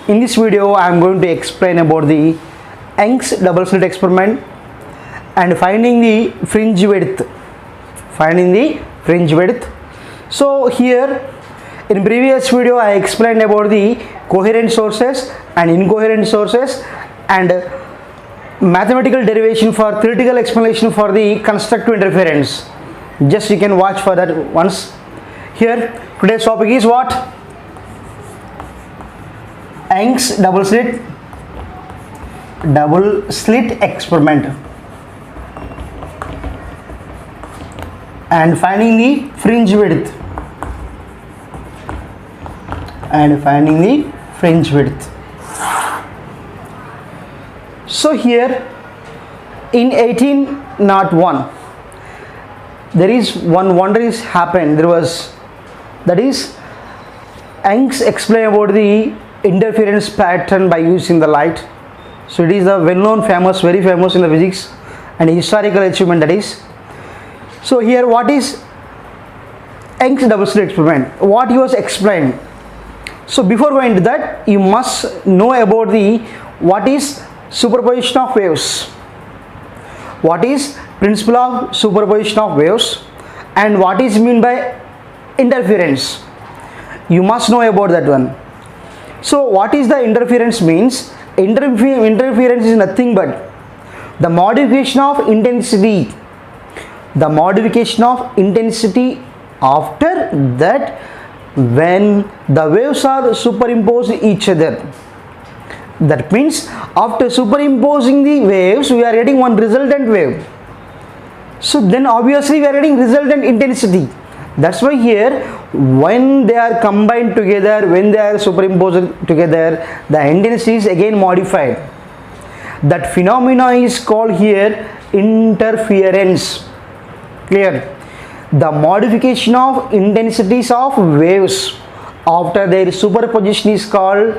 In this video I am going to explain about the Young's double slit experiment and finding the fringe width. So here in previous video I explained about the coherent sources and incoherent sources and mathematical derivation for theoretical explanation for the constructive interference. Just you can watch for that once. Here today's topic is what? Young's double slit experiment and finding the fringe width So here in 1801 there is one wonder is happened. That is Young's explain about the interference pattern by using the light. So it is a well-known, very famous in the physics and historical achievement, that is. So here what is Young's double slit experiment? What he was explained. So before going to that, you must know about the what is superposition of waves, what is principle of superposition of waves, and what is mean by interference. You must know about that one. So what is the interference means? Interference is nothing but the modification of intensity. After that, when the waves are superimposed each other. That means after superimposing the waves, we are getting one resultant wave. So then obviously we are getting resultant intensity. That's why here when they are combined together, when they are superimposed together, the intensity is again modified. That phenomena is called here interference. Clear? The modification of intensities of waves after their superposition is called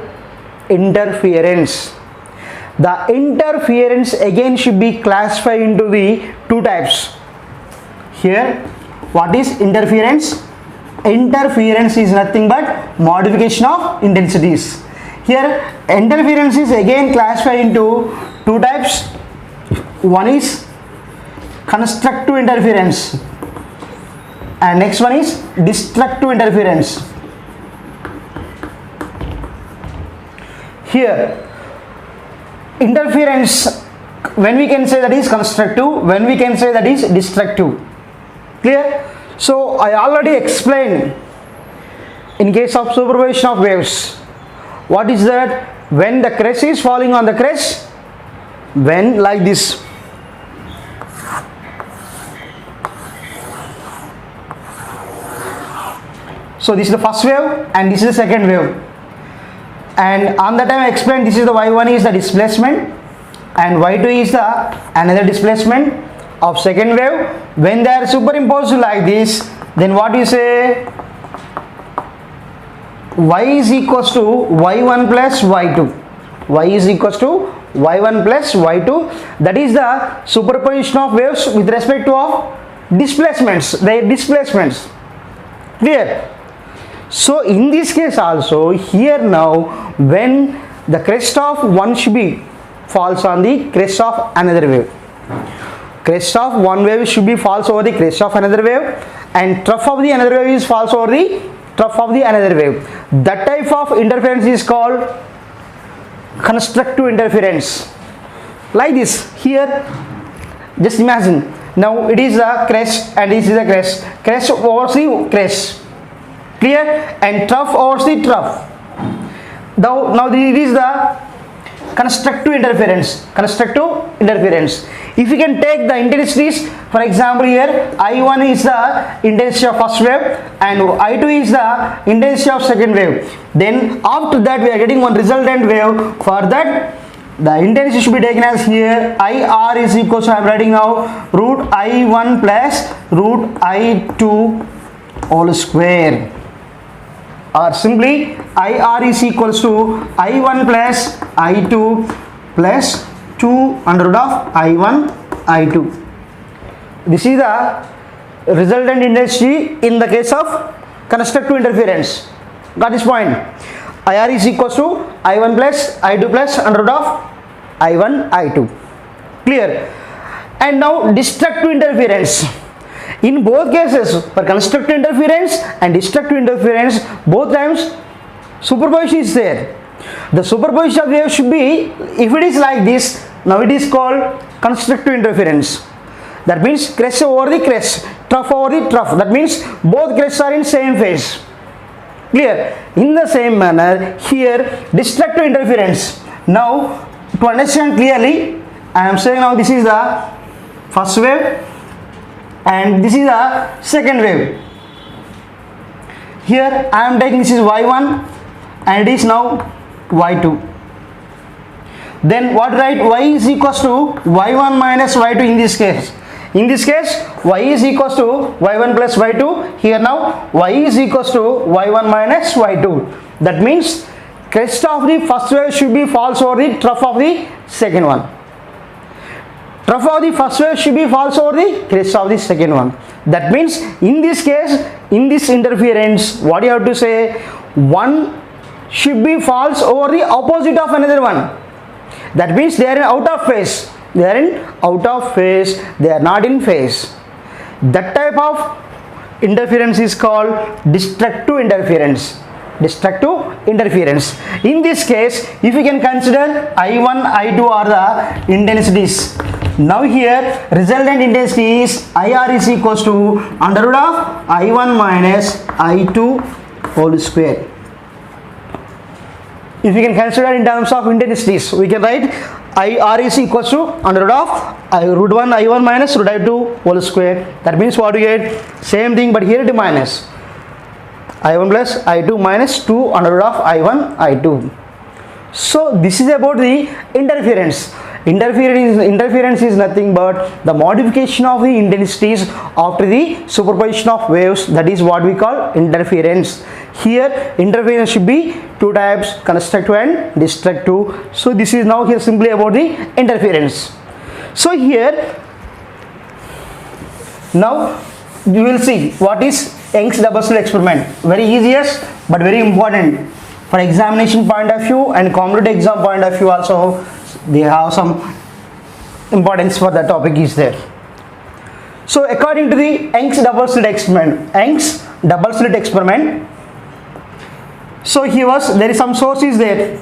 interference. The interference again should be classified into the two types. Here what is interference? Interference is nothing but modification of intensities. Here interference is again classified into two types. One is constructive interference and next one is destructive interference. Here interference, when we can say that is constructive, when we can say that is destructive. Clear? So I already explained in case of superposition of waves. What is that? When the crest is falling on the crest, when like this. So this is the first wave and this is the second wave. And on that time I explained this is the y1 is the displacement and y2 is the another displacement of second wave. When they are superimposed like this, then what you say? Y is equals to y1 plus y2. Y is equals to y1 plus y2. That is the superposition of waves with respect to of displacements, their displacements. Clear? So in this case also, here now when the crest of one should be falls on the crest of another wave. Crest of one wave should be falls over the crest of another wave and trough of the another wave is falls over the trough of the another wave. That type of interference is called constructive interference. Like this. Here just imagine, now it is the crest and this is the crest over the crest. Clear? And trough over the trough. Now this is the constructive interference. If you can take the intensities, for example here I1 is the intensity of first wave and I2 is the intensity of second wave. Then after that we are getting one resultant wave. For that the intensity should be taken as here IR is equal to, I am writing now, root I1 plus root I2 whole square. Or simply IR is equals to I1 plus I2 plus 2 under root of I1 I2. This is the resultant intensity in the case of constructive interference. Got this point? IR is equals to I1 plus I2 plus under root of I1 I2. Clear? And now destructive interference. In both cases, for constructive interference and destructive interference, both times superposition is there. The superposition of wave should be, if it is like this, now it is called constructive interference. That means crest over the crest, trough over the trough. That means both crests are in same phase. Clear? In the same manner, here destructive interference. Now, to understand clearly, I am saying now this is the first wave and this is the second wave. Here I am taking this is y1 and it is now y2. Then what write? Y is equals to y1 minus y2 in this case. In this case, y is equals to y1 plus y2. Here now, y is equals to y1 minus y2. That means crest of the first wave should be false over the trough of the second one. Trough of the first wave should be false over the crest of the second one. That means in this case, in this interference, what you have to say? One should be false over the opposite of another one. That means they are in out of phase. They are in out of phase. They are not in phase. That type of interference is called destructive interference. Destructive interference. In this case, if you can consider I1, I2 are the intensities. Now here resultant intensity is IR is equals to under root of I1 minus I2 whole square. If you can consider in terms of intensities, we can write IR is equals to under root of root 1 I1 minus root I2 whole square. That means what you get? Same thing, but here it minus. I1 plus I2 minus 2 under root of I1 I2. So this is about the interference. Interference is nothing but the modification of the intensities after the superposition of waves. That is what we call interference. Here interference should be two types, constructive and destructive. So this is now here simply about the interference. So here now you will see what is Young's double slit experiment. Very easiest but very important for examination point of view and competitive exam point of view also. They have some importance for the topic is there. So according to the Young's double slit experiment, so there is some source is there,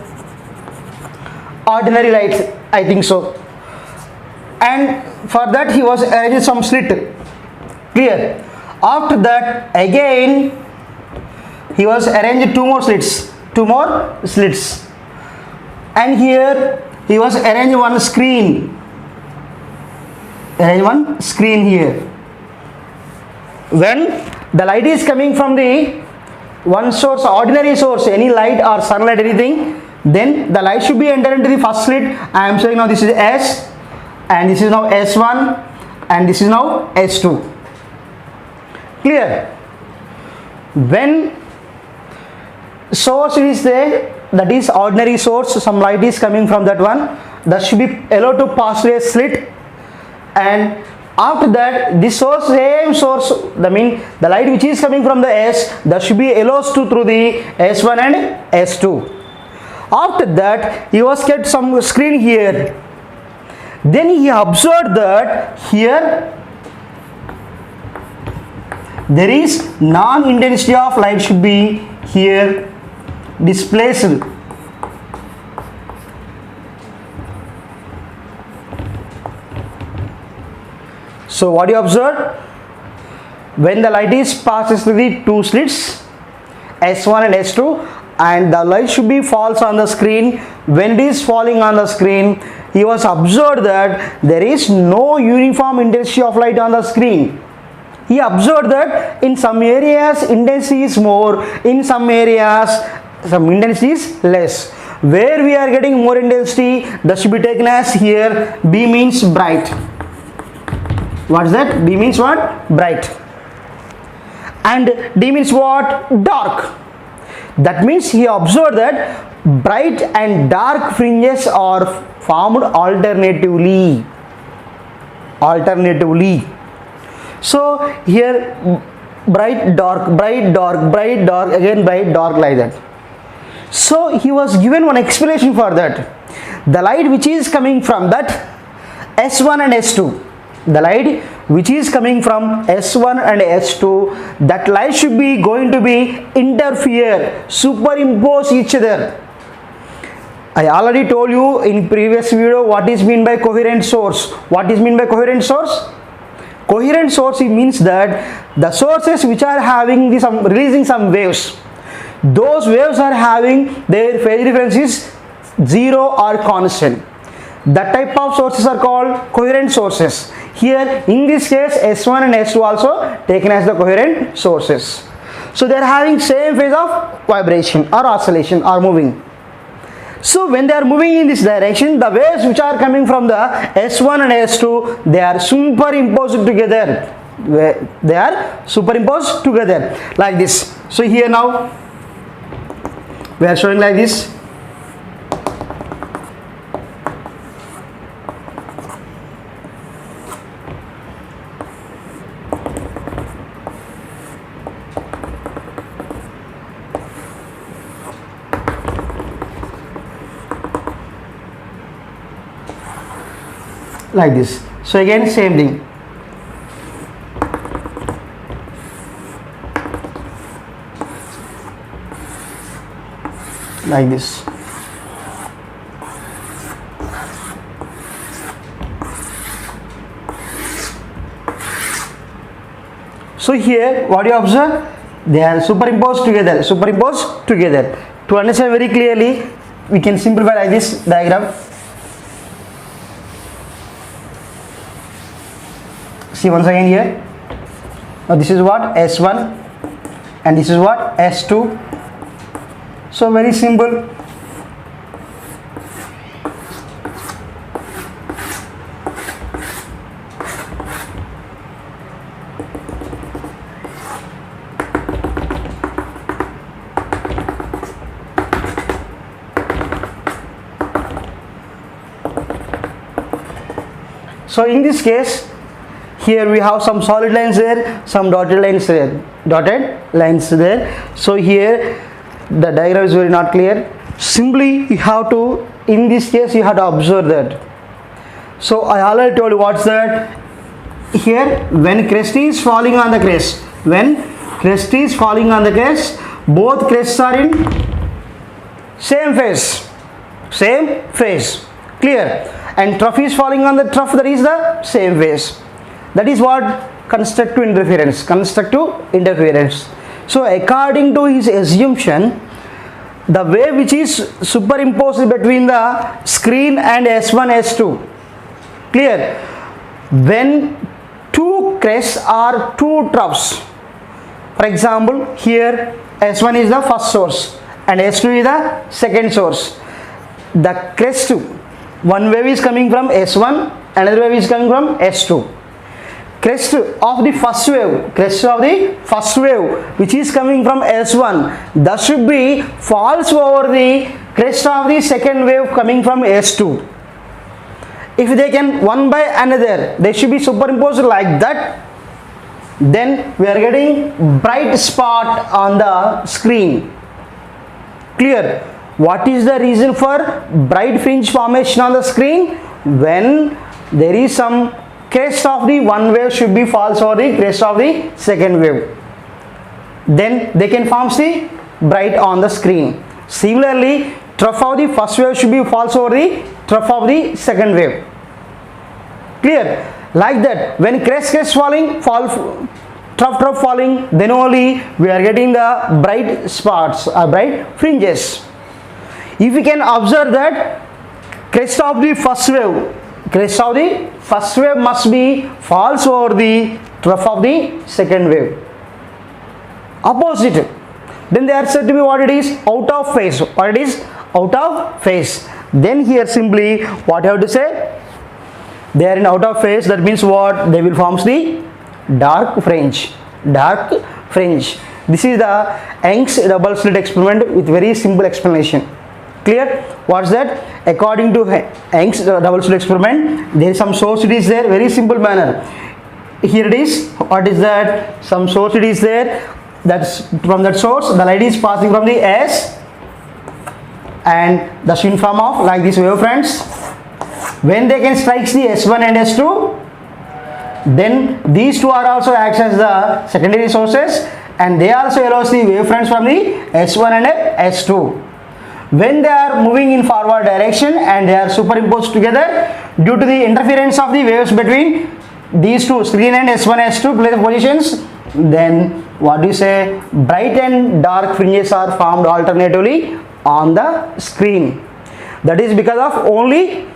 ordinary light, I think so, and for that he was arranging some slit. Clear? After that again he was arranging two more slits, and here he was arranging one screen. Here. When the light is coming from the one source, ordinary source, any light or sunlight, anything, then the light should be entered into the first slit. I am saying now this is S, and this is now S1, and this is now S2. Clear? When source is there, that is ordinary source, some light is coming from that one, that should be allowed to pass through a slit, and after that this source, same source, the light which is coming from the S, that should be allowed to through the S1 and S2. After that he was kept some screen here. Then he observed that here there is non-intensity of light should be here displaced. So what you observe? When the light is passes through the two slits S1 and S2, and the light should be falls on the screen. When it is falling on the screen, he was observed that there is no uniform intensity of light on the screen. He observed that in some areas intensity is more, in some areas some intensity is less. Where we are getting more intensity, that should be taken as here B means bright. What is that? B means what? Bright. And D means what? Dark. That means he observed that bright and dark fringes are formed alternatively. So here bright, dark, again bright, dark, like that. So he was given one explanation for that. The light which is coming from that S1 and S2, the light which is coming from S1 and S2, that light should be going to be interfere, superimpose each other. I already told you in previous video what is mean by coherent source. What is mean by coherent source? Coherent source, it means that the sources which are having releasing some waves, those waves are having their phase difference is zero or constant. That type of sources are called coherent sources. Here in this case S1 and S2 also taken as the coherent sources. So they are having same phase of vibration or oscillation or moving. So when they are moving in this direction, the waves which are coming from the S1 and S2, they are superimposed together. They are superimposed together like this. So here now we are showing like this. Like this. So again same thing. Like this. So here what you observe, they are superimposed together. To understand very clearly, we can simplify like this diagram. See once again here. Now this is what S1 and this is what S2. So very simple. So in this case, here we have some solid lines there, some dotted lines there. So here the diagram is very not clear. Simply you have to, in this case you have to observe that. So I already told you what's that. Here when crest is falling on the crest, both crests are in same phase. Clear? And trough is falling on the trough, that is the same phase. That is what constructive interference. So according to his assumption, the wave which is superimposed between the screen and S1, S2, clear? When two crests are two troughs, for example here S1 is the first source and S2 is the second source. The crest, one wave is coming from S1, another wave is coming from S2. Crest of the first wave which is coming from S1, that should be falls over the crest of the second wave coming from S2. If they can one by another, they should be superimposed like that, then we are getting bright spot on the screen. Clear? What is the reason for bright fringe formation on the screen? When there is some crest of the one wave should be falls over the crest of the second wave, then they can form the bright on the screen. Similarly, trough of the first wave should be falls over the trough of the second wave. Clear? Like that, when crest falling, trough falling, then only we are getting the bright spots or bright fringes. If we can observe that crest of the first wave must be falls over the trough of the second wave. Opposite, then they are said to be what it is, out of phase. Then here simply what you have to say, they are in out of phase. That means what? They will form the dark fringe. This is the Young's double slit experiment with very simple explanation. Clear? What's that? According to Young's double slit experiment, there is some source, it is there, very simple manner. Here it is. What is that? Some source it is there. That's from that source the light is passing from the S and the spin form of like this wave friends. When they can strike the S1 and S2, then these two are also acts as the secondary sources, and they also allows the wave fronts from the S1 and S2. When they are moving in forward direction and they are superimposed together due to the interference of the waves between these two screen and S1 S2 place positions, then what do you say, bright and dark fringes are formed alternatively on the screen. That is because of only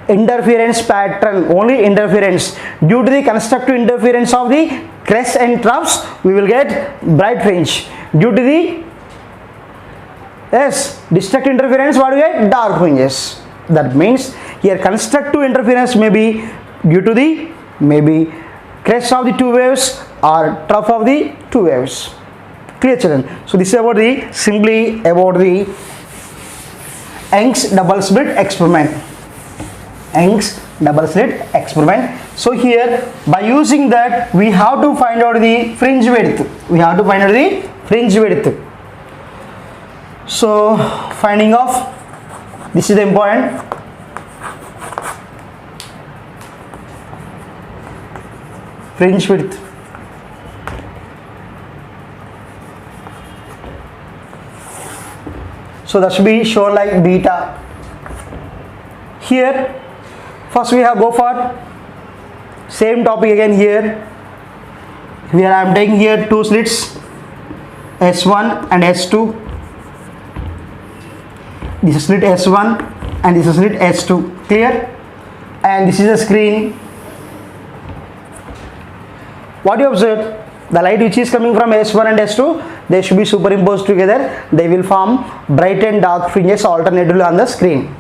interference pattern, only interference. Due to the constructive interference of the crests and troughs, we will get bright fringe. Due to the destructive interference, what do we get? Dark fringes. That means here constructive interference may be due to the maybe crest of the two waves or trough of the two waves. Clear, children? So this is about the simply about the Young's double slit experiment. Young's double slit experiment. So here by using that we have to find out the fringe width. We have to find out the fringe width. So finding of this is the important. Fringe width. So that should be shown like beta. Here first we have go for same topic again. Here I am taking here two slits, S1 and S2. This is slit S1 and this is slit S2. Clear? And this is a screen. What you observe? The light which is coming from S1 and S2, they should be superimposed together. They will form bright and dark fringes alternatively on the screen.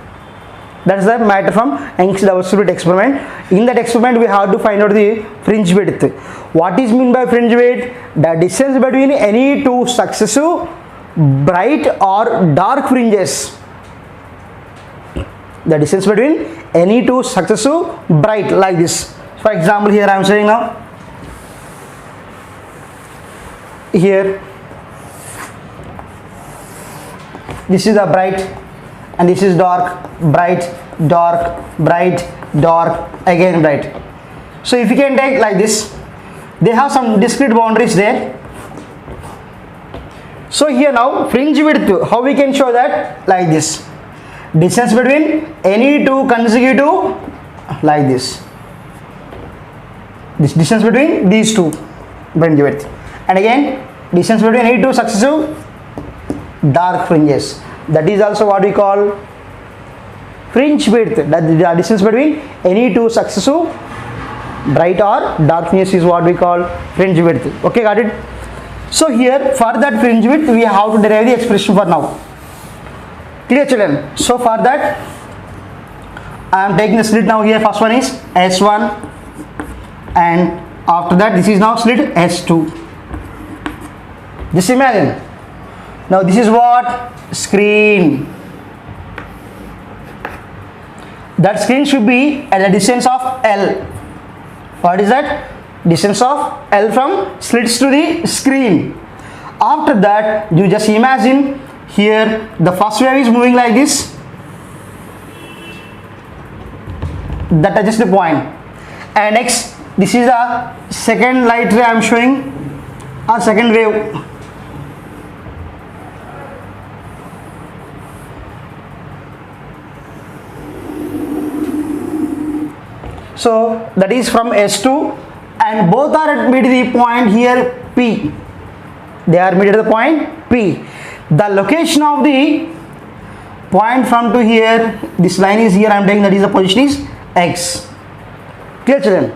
That is the matter from Young's double slit experiment. In that experiment, we have to find out the fringe width. What is meant by fringe width? The distance between any two successive bright or dark fringes. The distance between any two successive bright like this. For example, here I am saying now. Here this is the bright and this is dark, bright, dark, bright, dark, again bright. So if you can take like this, they have some discrete boundaries there. So here now fringe width, how we can show that? Like this. Distance between any two consecutive like this. This distance between these two fringe width. And again distance between any two successive dark fringes. That is also what we call fringe width. That the distance between any two successive bright or dark fringes is what we call fringe width. Okay, got it? So here for that fringe width we have to derive the expression for now. Clear, children? So for that I am taking the slit now. Here first one is S1 and after that this is now slit S2. Just imagine. Now this is what? Screen. That screen should be at the distance of L. What is that? Distance of L from slits to the screen. After that you just imagine here the first wave is moving like this. That touches the point. And next this is the second light ray I am showing, or second wave. So that is from S2 and both are at the point here P. They are made at the point P. The location of the point from to here, this line is here I am taking, that is the position is X. Clear, children?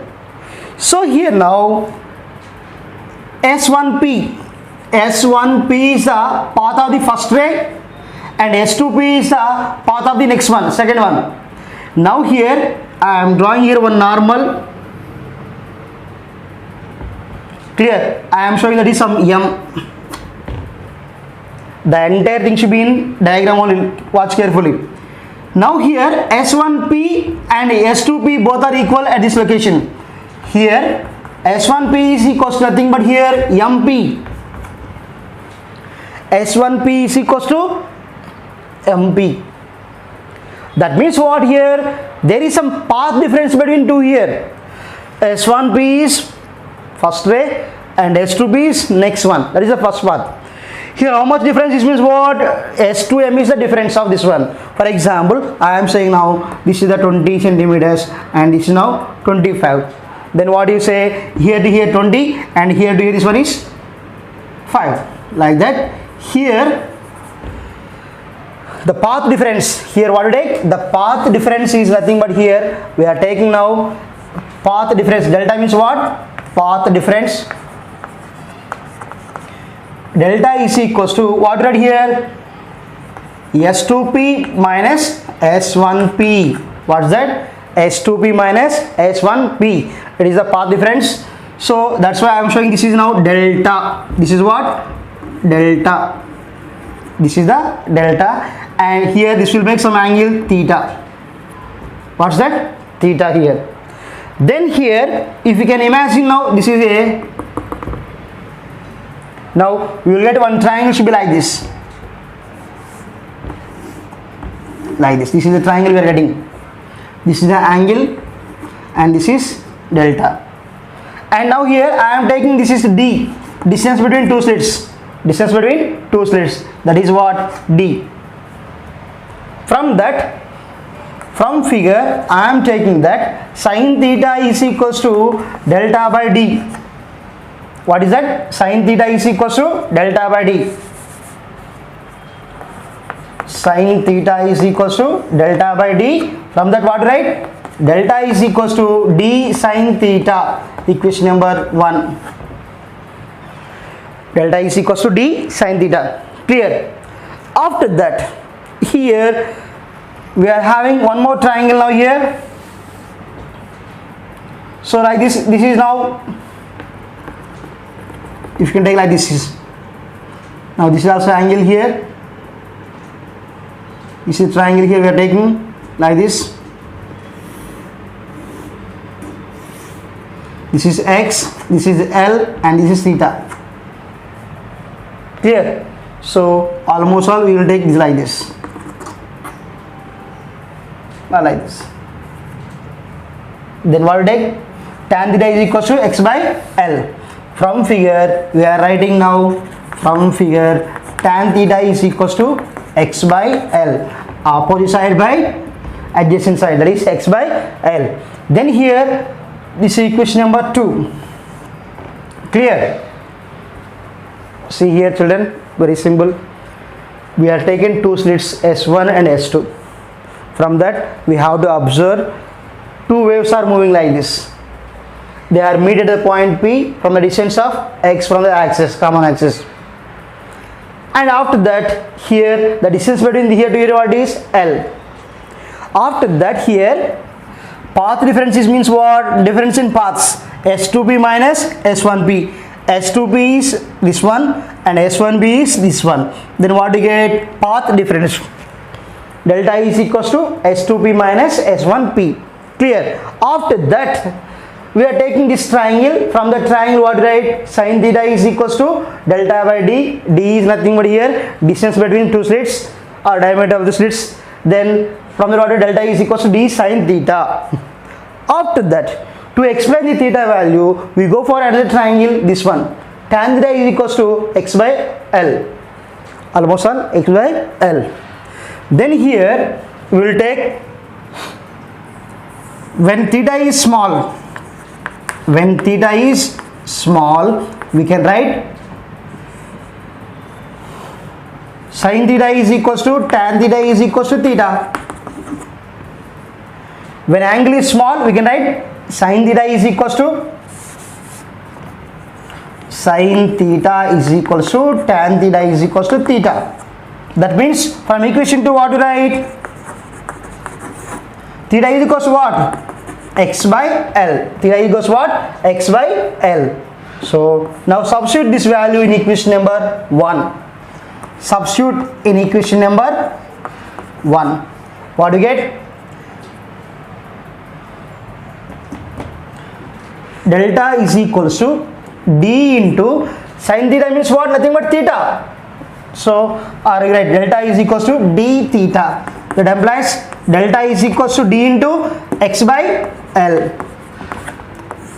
So here now S1P. S1P is the path of the first ray and S2P is the path of the next one, second one. Now here I am drawing here one normal. Clear? I am showing that is some M. The entire thing should be in diagram only. Watch carefully. Now here S1P and S2P both are equal at this location. Here S1P is equals to nothing but here MP. S1P is equals to MP. That means what here? There is some path difference between two here. S1P is first ray and S2P is next one. That is the first path. Here how much difference? This means what? S2M is the difference of this one. For example, I am saying now this is the 20 centimeters and this is now 25. Then what do you say? Here to here 20 and here to here this one is 5. Like that. Here the path difference, here what do you take? The path difference is nothing but here we are taking now path difference. Delta means what? Path difference. Delta is equals to what right here? S2P minus S1P. What's that? S2P minus S1P. It is the path difference. So that's why I am showing this is now delta. This is what? Delta. This is the delta. And here this will make some angle theta. What's that? Theta here. Then here if you can imagine now this is a, now we will get one triangle should be like this. Like this. This is the triangle we are getting. This is the angle and this is delta. And now here I am taking this is D. Distance between two slits. Distance between two slits. That is what? D. From that, from figure I am taking that sin theta is equals to delta by D. What is that? Sin theta is equals to delta by D. Sin theta is equals to delta by D. From that what right? Delta is equals to D sin theta. Equation number 1. Delta is equals to D sin theta. Clear? After that, here we are having one more triangle now here. So like this is now, if you can take like this is, now this is also angle here. This is triangle here we are taking like this. This is X, this is L and this is theta. Clear? So almost all we will take this like this. Like this. Then what we take? Tan theta is equals to X by L. From figure we are writing now, from figure tan theta is equals to X by L. Opposite side by adjacent side, that is X by L. Then here this is equation number 2. Clear? See here children, very simple. We are taking two slits S1 and S2. From that we have to observe two waves are moving like this. They are meet at the point P from the distance of X from the axis, common axis. And after that here the distance between here to here what is L. After that here path differences means what? Difference in paths. S2P minus S1P. S2P is this one and S1P is this one. Then what do you get? Path difference. Delta is equals to S2P minus S1P. Clear? After that we are taking this triangle. From the triangle what right? Sin theta is equals to delta by D. D is nothing but here distance between two slits or diameter of the slits. Then from the order delta is equals to D sin theta. After that, to explain the theta value, we go for another triangle, this one. Tan theta is equals to X by L. Almost all X by L. Then here we will take, when theta is small, we can write sin theta is equals to tan theta is equals to theta. When angle is small, we can write sin theta is equals to sin theta is equals to tan theta is equals to theta. That means from equation 2 what to write? Theta is equals to what? X by L. Theta is equals to what? X by L. So now substitute this value in equation number 1. Substitute in equation number 1. What do you get? Delta is equals to D into sin theta means what? Nothing but theta. So or right, delta is equals to d theta. That implies delta is equals to d into x by L.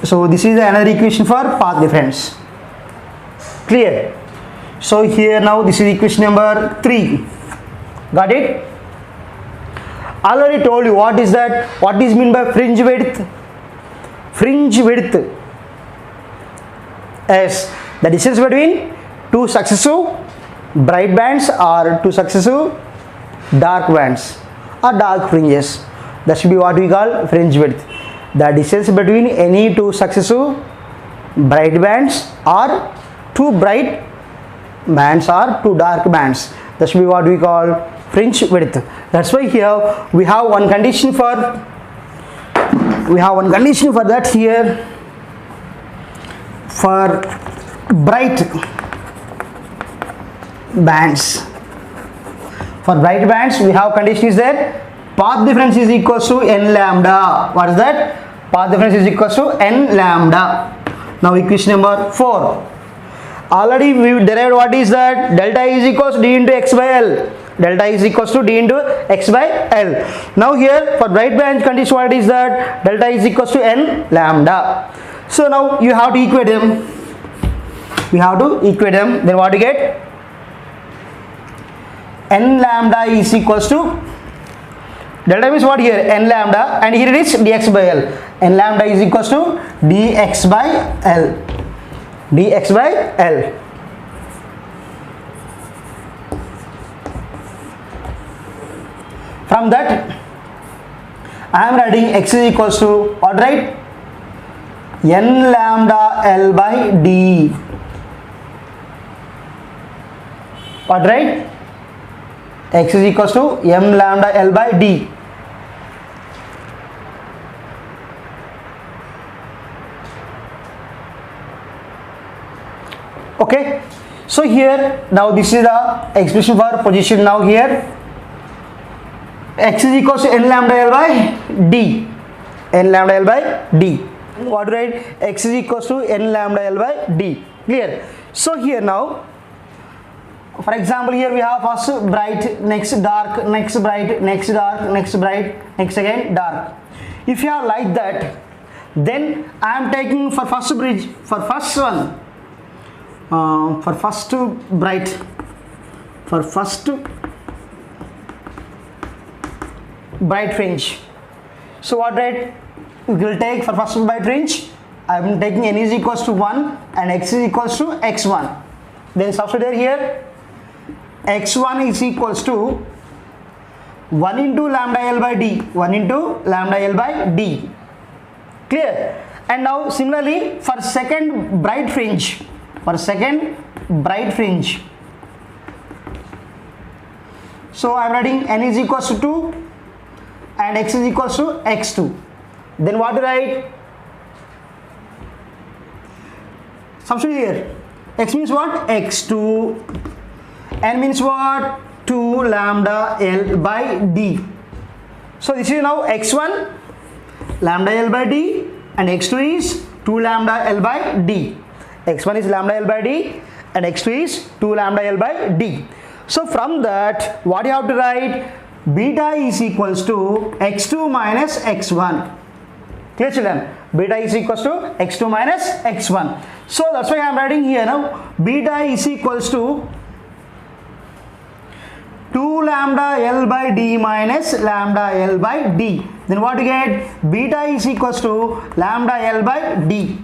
So this is another equation for path difference. Clear? So here now this is equation number 3. Got it? Already told you what is that, what is meant by fringe width. Fringe width is the distance between two successive bright bands or two successive dark bands or dark fringes. That should be what we call fringe width. The distance between any two successive bright bands or two bright bands or two dark bands. That should be what we call fringe width. That's why here we have one condition for that here. For bright bands, we have condition is that path difference is equals to n lambda. What is that? Path difference is equals to n lambda. Now equation number 4. Already we derived what is that, delta is equals to d into x by L. Delta is equals to d into x by L. Now here for bright band condition, what is that, delta is equals to n lambda. So now you have to equate them. Then what you get? N lambda is equals to, delta means what here, n lambda, and here it is dx by L. N lambda is equals to dx by L. From that I am writing x is equals to what, right? N lambda L by d. What, right? X is equals to m lambda L by d. Okay, so here now this is the expression for position. Now here x is equals to n lambda L by d. What, right? X is equals to n lambda L by d. Clear? So here now, for example, here we have first bright, next dark, next bright, next dark, next bright, next again dark. If you are like that, then I am taking for first bridge, for first one, for first bright, for first bright fringe. So what, right, we will take for first bright fringe, I am taking n is equals to 1 and x is equals to x1. Then substitute here, x1 is equals to 1 into lambda L by d. 1 into lambda L by d. Clear? And now similarly for second bright fringe, so I am writing n is equals to 2 and x is equals to x2. Then what to write? Substitute here. X means what? x2. N means what? 2 lambda L by d. So this is now x1 lambda L by d and x2 is 2 lambda L by d. x1 is lambda L by d and x2 is 2 lambda L by d. So from that, what you have to write? Beta is equals to x2 minus x1. Clear, children? Beta is equals to x2 minus x1. So that's why I am writing here now, beta is equals to 2 lambda L by d minus lambda L by d. Then what you get? Beta is equals to lambda L by d.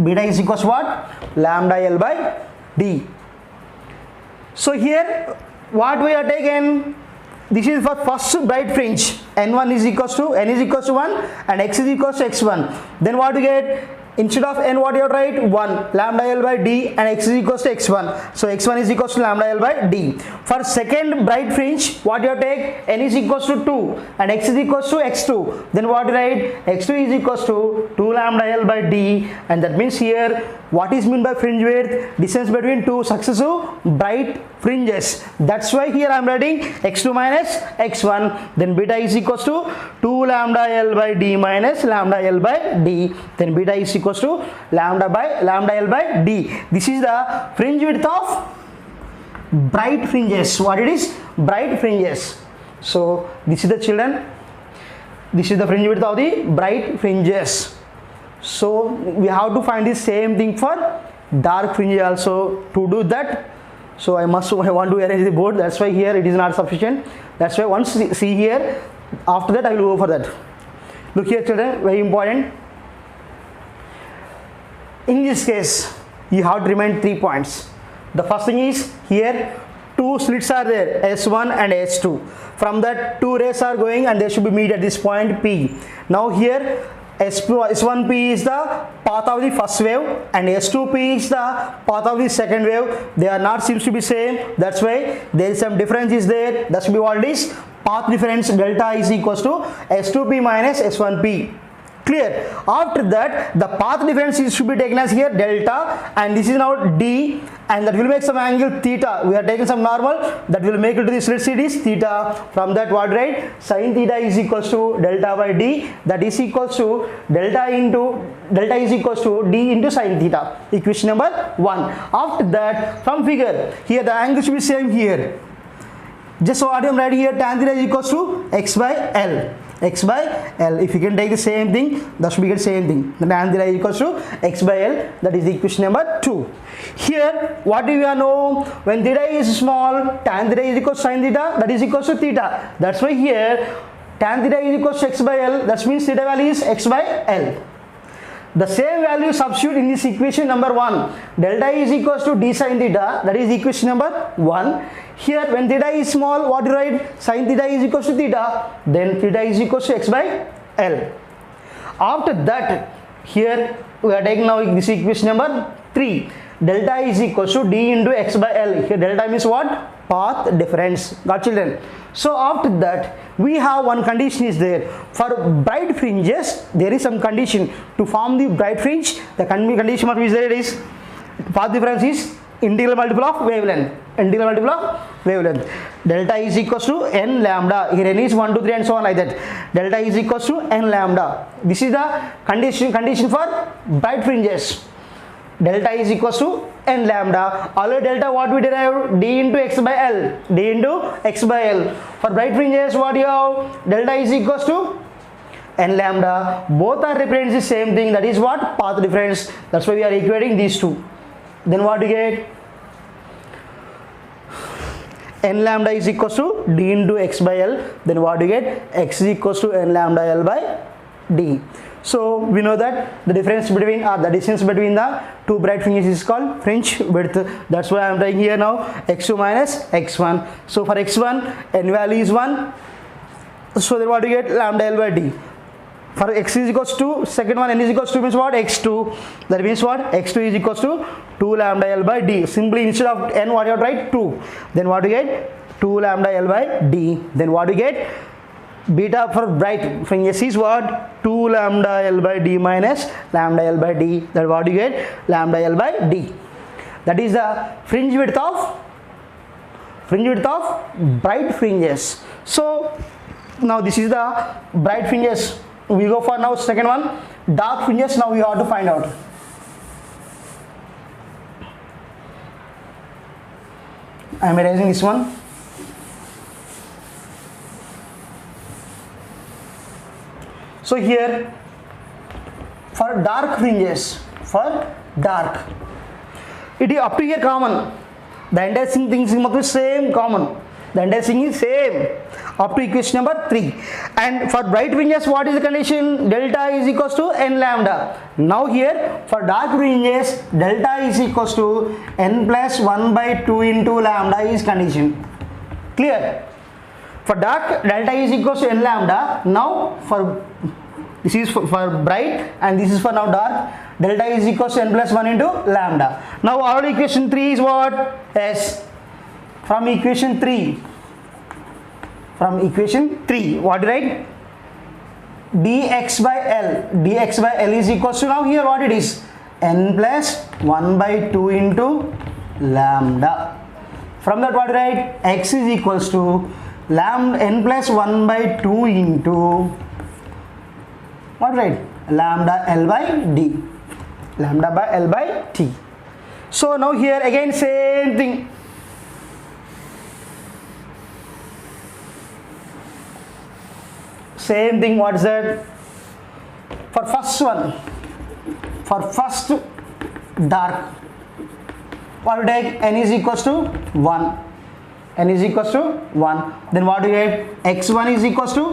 Beta is equals to what? Lambda L by d. So here what we are taken, this is for first bright fringe. N1 is equals to, n is equals to 1 and x is equals to x1. Then what you get? Instead of n, what you have to write? 1 lambda L by d and x is equals to x1. So x1 is equals to lambda L by d. For second bright fringe, what you have to take? N is equals to 2 and x is equals to x2. Then what you write? x2 is equals to 2 lambda L by d, and that means here what is meant by fringe width? Distance between two successive bright fringes. That's why here I am writing x2 minus x1. Then beta is equals to 2 lambda L by d minus lambda L by d. Then beta is equals to lambda L by d. This is the fringe width of bright fringes. What it is? Bright fringes. So this is the children, this is the fringe width of the bright fringes. So we have to find the same thing for dark fringe also. To do that, so I want to arrange the board, that's why here it is not sufficient. That's why once see here, after that I will go for that. Look here children, very important. In this case you have to remind 3 points. The first thing is, here 2 slits are there, S1 and S2. From that 2 rays are going and they should be meet at this point P. Now here S1P is the path of the first wave and S2P is the path of the second wave. They are not seems to be same, that's why there is some difference is there. That should be what it is, path difference delta is equals to S2P minus S1P. Clear? After that the path difference should be taken as here delta, and this is now D, and that will make some angle theta. We are taking some normal, that will make it to the slit series theta. From that what, right, sin theta is equals to delta by D, that is equals to delta is equals to D into sin theta. Equation number 1. After that, from figure, here the angle should be same here. Just what I am writing here, tan theta is equals to x by L. X by L. If you can take the same thing, that should be the same thing. The tan theta is equals to x by L. That is the equation number 2. Here, what do we know? When theta is small, tan theta is equals to sin theta. That is equals to theta. That's why here tan theta is equals to x by L. That means theta value is x by L. The same value substitute in this equation number 1. Delta is equals to d sin theta. That is equation number 1. Here when theta is small, what do you write? Sin theta is equals to theta. Then theta is equals to x by L. After that, here we are taking now this equation number 3. Delta is equals to d into x by L. Here delta means what? Path difference. Got children? So after that, we have one condition is there. For bright fringes, there is some condition. To form the bright fringe, the condition must be there is path difference is integral multiple of wavelength. Integral multiple of wavelength. Delta is equals to n lambda. Here n is 1, 2, 3 and so on like that. Delta is equals to n lambda. This is the condition for bright fringes. Delta is equals to n lambda. Already delta what we derived? D into x by L. D into x by L. For bright fringes what you have? Delta is equals to n lambda. Both are representing the same thing. That is what? Path difference. That's why we are equating these two. Then what do you get? N lambda is equals to d into x by L. Then what do you get? X is equals to n lambda L by d. So we know that the difference between the distance between the two bright fringes is called fringe width. That's why I am writing here now x2 minus x1. So for x1 n value is 1. So then what do you get? Lambda L by d. For x is equals to, second one n is equals to means what? X2. That means what? X2 is equals to 2 lambda L by d. Simply instead of n what you have to write? 2. Then what do you get? 2 lambda L by d. Then what do you get? Beta for bright fringes is what? 2 lambda L by d minus lambda L by d. That what do you get? Lambda L by d. That is the fringe width of bright fringes. So now this is the bright fringes. We go for now second one, dark fringes. Now we have to find out. I am erasing this one. So here for dark fringes, it is up to here common. The entire thing is same common. The entire thing is same up to equation number 3. And for bright fringes, what is the condition? Delta is equals to n lambda. Now here for dark fringes, delta is equals to n plus 1 by 2 into lambda is condition. Clear? For dark, delta is equals to n lambda. Now for this is for bright and this is for now dark. Delta is equals to n plus 1 into lambda. Now our equation 3 is what? S. From equation 3, what do you write? Dx by L is equals to, now here what it is? N plus 1 by 2 into lambda. From that what do you write? X is equals to lambda n plus 1 by 2 into what do you write? Lambda L by d. Lambda by L by t. So now here again same thing. same thing. What is that? For first one, for first dark, what we take? N is equals to 1. N is equals to 1. Then what do you get? X1 is equals to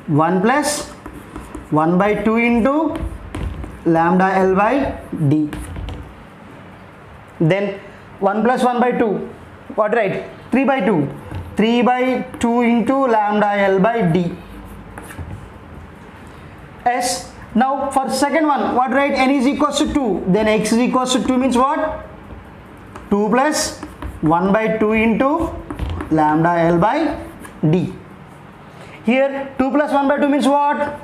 1 plus 1 by 2 into lambda L by D. Then 1 plus 1 by 2, what right? 3 by 2. 3 by 2 into lambda L by D. S. Now for second one, what right? N is equals to 2. Then X is equals to 2 means what? 2 plus 1 by 2 into lambda L by D. Here 2 plus 1 by 2 means what?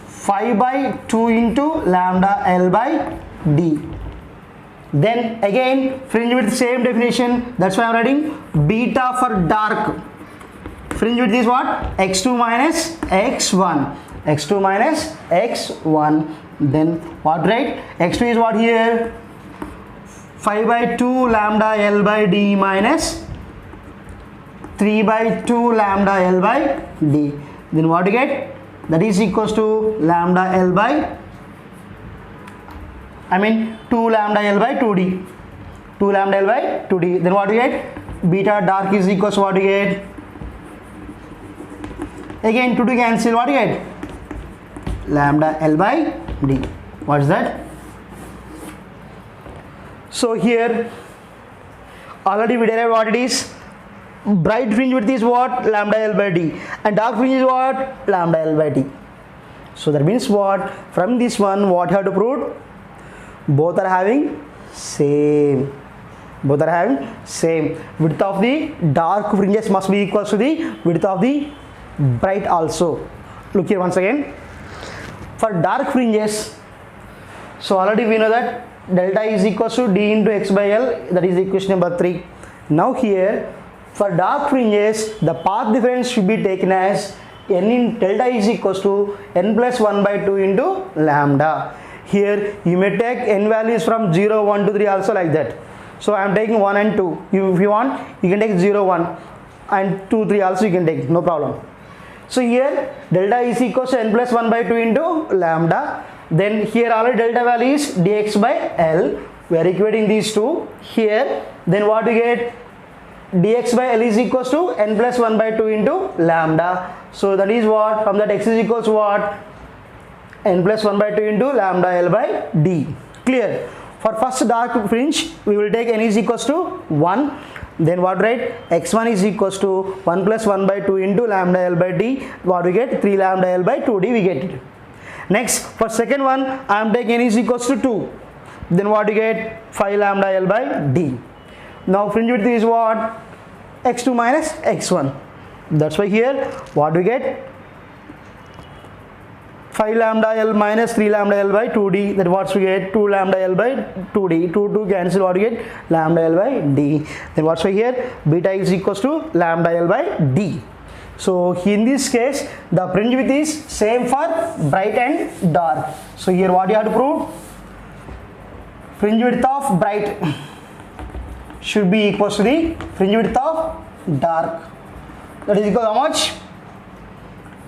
5 by 2 into lambda L by D. Then again fringe width, same definition. That's why I'm writing beta for dark. Fringe width is what? X2 minus X1. X2 minus X1. Then what right? X2 is what here? 5 by 2 lambda L by D minus 3 by 2 lambda L by D. Then what you get? That is equals to lambda L by 2 lambda L by 2D. 2 lambda L by 2D. Then what do you get? Beta dark is equals to what do you get? Again 2 to cancel, what do you get? Lambda L by D. What is that? So here already we derived what it is. Bright fringe width is what? Lambda L by D. And dark fringe is what? Lambda L by D. So that means what? From this one, what you have to prove? Both are having same. Both are having same. Width of the dark fringes must be equal to the width of the bright also. Look here once again. For dark fringes, so already we know that delta is equals to D into X by L. That is equation number 3. Now here, for dark fringes, the path difference should be taken as N in delta is equals to N plus 1 by 2 into lambda. Here you may take N values from 0, 1 to 3 also like that. So I am taking 1 and 2. If you want, you can take 0, 1 and 2, 3 also you can take, no problem. So here delta is equals to N plus 1 by 2 into lambda. Then here already delta value is dx by L. We are equating these two here. Then what we get? Dx by L is equals to N plus 1 by 2 into lambda. So that is what? From that X is equals to what? N plus 1 by 2 into lambda L by D. Clear? For first dark fringe, we will take N is equals to 1. Then what right? X1 is equals to 1 plus 1 by 2 into lambda L by D. What we get? 3 lambda L by 2D we get it. Next, for second one, I am taking N is equals to 2. Then what you get? 5 lambda L by D. Now fringe width is what? X2 minus X1. That's why here what we get? 5 lambda L minus 3 lambda L by 2D. That what we get? 2 lambda L by 2D. 2 cancel, what we get? Lambda L by D. Then what's here? Beta is equals to lambda L by D. So in this case, the fringe width is same for bright and dark. So here what you have to prove? Fringe width of bright should be equals to the fringe width of dark. That is equal to how much?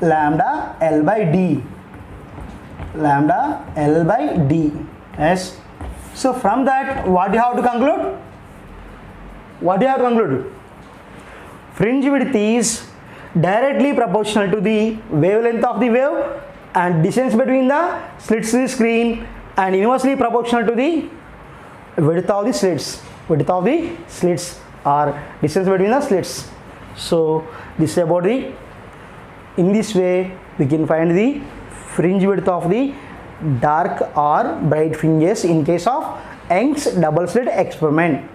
Lambda L by D. Lambda L by D. Yes. So from that, what do you have to conclude? What do you have to conclude? Fringe width is directly proportional to the wavelength of the wave and distance between the slits in the screen, and inversely proportional to the width of the slits. Width of the slits or distance between the slits. So this is about the, in this way we can find the fringe width of the dark or bright fringes in case of Young's double slit experiment.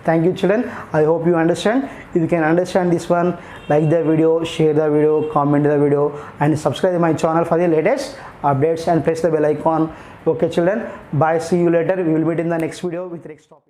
Thank you children. I hope you understand. If you can understand this one, like the video, share the video, comment the video and subscribe to my channel for the latest updates and press the bell icon. Okay children, bye, see you later. We will meet in the next video with next topic.